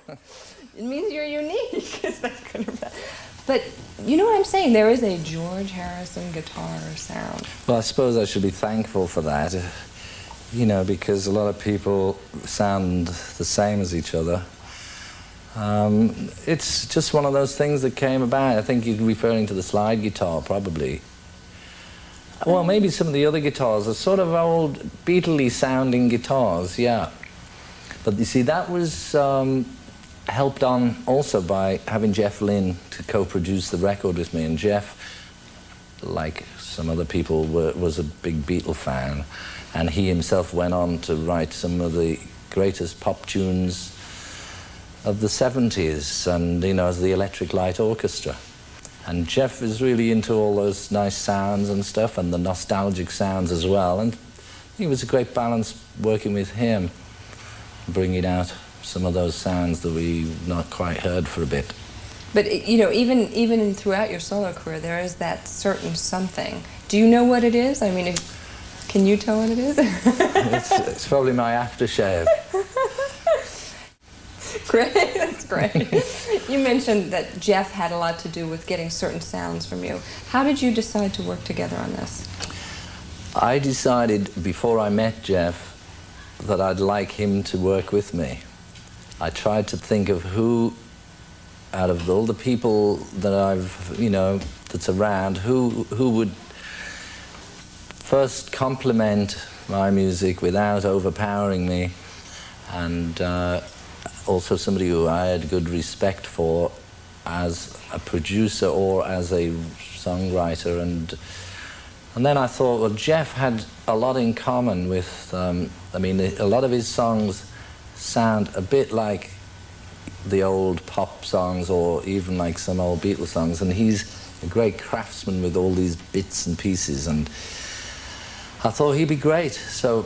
It means you're unique. Is that good or bad? But you know what I'm saying? There is a George Harrison guitar sound. Well, I suppose I should be thankful for that, you know, because a lot of people sound the same as each other. It's just one of those things that came about. I think you're referring to the slide guitar, probably. Well, maybe some of the other guitars are sort of old Beatle-y sounding guitars, yeah. But you see, that was helped on also by having Jeff Lynne to co-produce the record with me. And Jeff, like some other people, was a big Beatle fan. And he himself went on to write some of the greatest pop tunes of the 70s, and, you know, as the Electric Light Orchestra. And Jeff is really into all those nice sounds and stuff, and the nostalgic sounds as well. And it was a great balance working with him, bringing out some of those sounds that we've not quite heard for a bit. But, you know, even throughout your solo career, there is that certain something. Do you know what it is? I mean, can you tell what it is? It's probably my aftershave. Great, that's great. You mentioned that Jeff had a lot to do with getting certain sounds from you. How did you decide to work together on this? I decided before I met Jeff that I'd like him to work with me. I tried to think of who, out of all the people that I've, you know, that's around, who would first compliment my music without overpowering me, and also somebody who I had good respect for as a producer or as a songwriter. And then I thought, well, Jeff had a lot in common with, I mean, a lot of his songs sound a bit like the old pop songs or even like some old Beatles songs, and he's a great craftsman with all these bits and pieces, and I thought he'd be great. So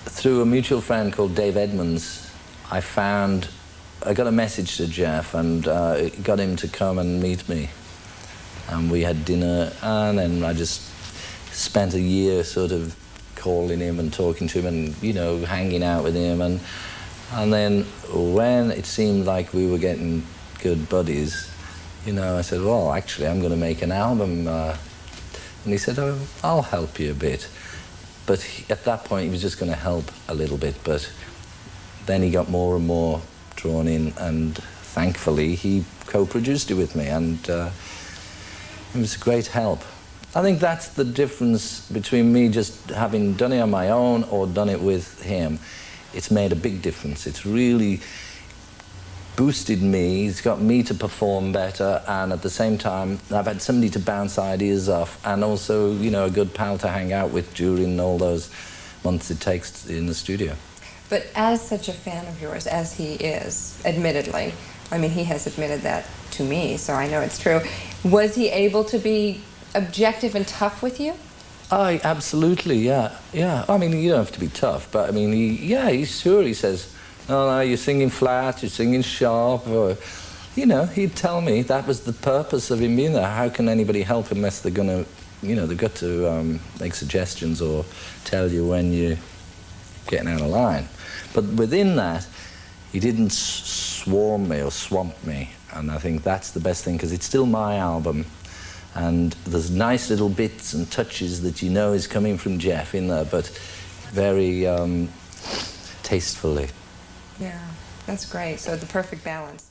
through a mutual friend called Dave Edmonds, I got a message to Jeff and got him to come and meet me. And we had dinner, and then I just spent a year sort of calling him and talking to him and, you know, hanging out with him. And then when it seemed like we were getting good buddies, you know, I said, well, actually, I'm going to make an album. And he said, oh, I'll help you a bit. But at that point, he was just going to help a little bit. But then he got more and more drawn in, and thankfully he co-produced it with me, and it was a great help. I think that's the difference between me just having done it on my own or done it with him. It's made a big difference. It's really boosted me. It's got me to perform better, and at the same time I've had somebody to bounce ideas off, and also, you know, a good pal to hang out with during all those months it takes in the studio. But as such a fan of yours, as he is, admittedly, I mean, he has admitted that to me, so I know it's true, was he able to be objective and tough with you? Oh, absolutely, yeah, yeah. I mean, you don't have to be tough, but I mean, he's sure. He says, no, you're singing flat, you're singing sharp, or, you know, he'd tell me that was the purpose of him being there. How can anybody help unless they're going to, you know, they've got to make suggestions or tell you when you're getting out of line. But within that, he didn't swarm me or swamp me, and I think that's the best thing, because it's still my album, and there's nice little bits and touches that you know is coming from Jeff in there, but very tastefully. Yeah, that's great. So the perfect balance.